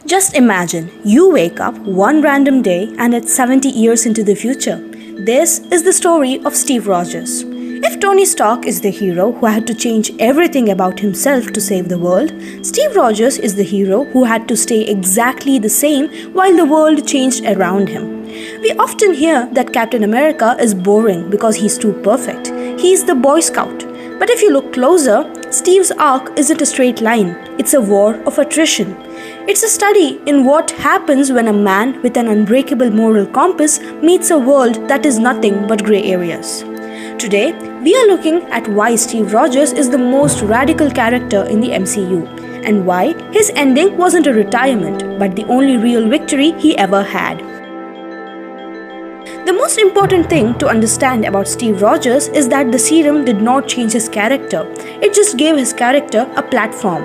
Just imagine, you wake up one random day and it's 70 years into the future. This is the story of Steve Rogers. If Tony Stark is the hero who had to change everything about himself to save the world, Steve Rogers is the hero who had to stay exactly the same while the world changed around him. We often hear that Captain America is boring because he's too perfect. He's the Boy Scout. But if you look closer, Steve's arc isn't a straight line. It's a war of attrition. It's a study in what happens when a man with an unbreakable moral compass meets a world that is nothing but grey areas. Today, we are looking at why Steve Rogers is the most radical character in the MCU and why his ending wasn't a retirement but the only real victory he ever had. The most important thing to understand about Steve Rogers is that the serum did not change his character, it just gave his character a platform.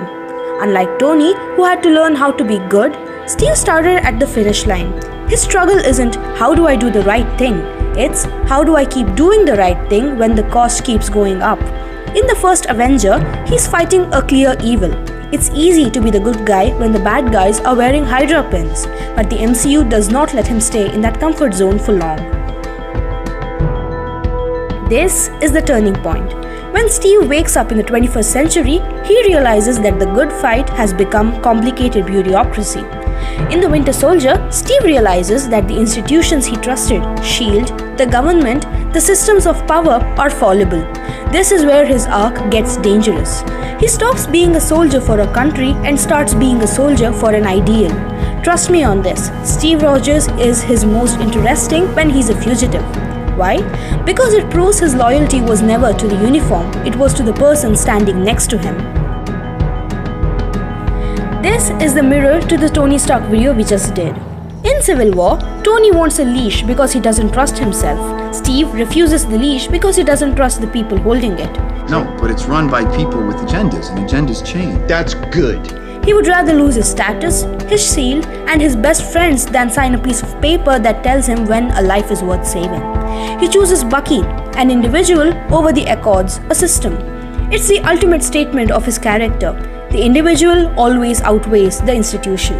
Unlike Tony, who had to learn how to be good, Steve started at the finish line. His struggle isn't how do I do the right thing, it's how do I keep doing the right thing when the cost keeps going up. In the first Avenger, he's fighting a clear evil. It's easy to be the good guy when the bad guys are wearing Hydra pins, but the MCU does not let him stay in that comfort zone for long. This is the turning point. When Steve wakes up in the 21st century, he realizes that the good fight has become complicated bureaucracy. In The Winter Soldier, Steve realizes that the institutions he trusted, S.H.I.E.L.D., the government, the systems of power are fallible. This is where his arc gets dangerous. He stops being a soldier for a country and starts being a soldier for an ideal. Trust me on this, Steve Rogers is his most interesting when he's a fugitive. Why? Because it proves his loyalty was never to the uniform, it was to the person standing next to him. This is the mirror to the Tony Stark video we just did. In Civil War, Tony wants a leash because he doesn't trust himself. Steve refuses the leash because he doesn't trust the people holding it. No, but it's run by people with agendas, and agendas change. That's good. He would rather lose his status, his shield, and his best friends than sign a piece of paper that tells him when a life is worth saving. He chooses Bucky, an individual, over the Accords, a system. It's the ultimate statement of his character. The individual always outweighs the institution.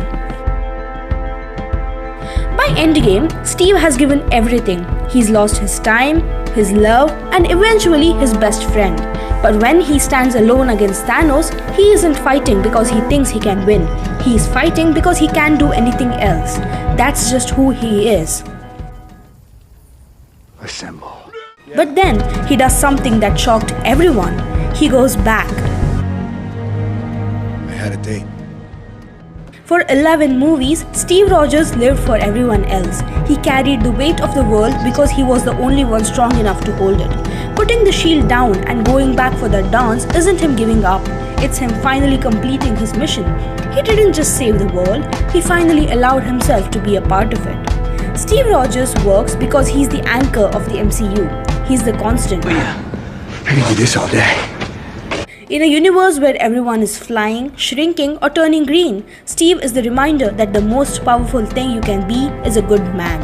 By Endgame, Steve has given everything. He's lost his time, his love, and eventually his best friend. But when he stands alone against Thanos, he isn't fighting because he thinks he can win. He is fighting because he can't do anything else. That's just who he is. Assemble. But then, he does something that shocked everyone. He goes back. I had a date. For 11 movies, Steve Rogers lived for everyone else. He carried the weight of the world because he was the only one strong enough to hold it. Putting the shield down and going back for that dance isn't him giving up. It's him finally completing his mission. He didn't just save the world, he finally allowed himself to be a part of it. Steve Rogers works because he's the anchor of the MCU. He's the constant. Oh yeah, I can do this all day. In a universe where everyone is flying, shrinking, or turning green, Steve is the reminder that the most powerful thing you can be is a good man.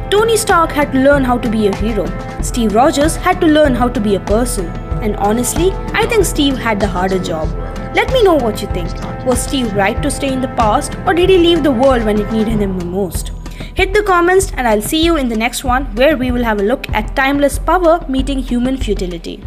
Tony Stark had to learn how to be a hero. Steve Rogers had to learn how to be a person. And honestly, I think Steve had the harder job. Let me know what you think. Was Steve right to stay in the past, or did he leave the world when it needed him the most? Hit the comments and I'll see you in the next one where we will have a look at timeless power meeting human futility.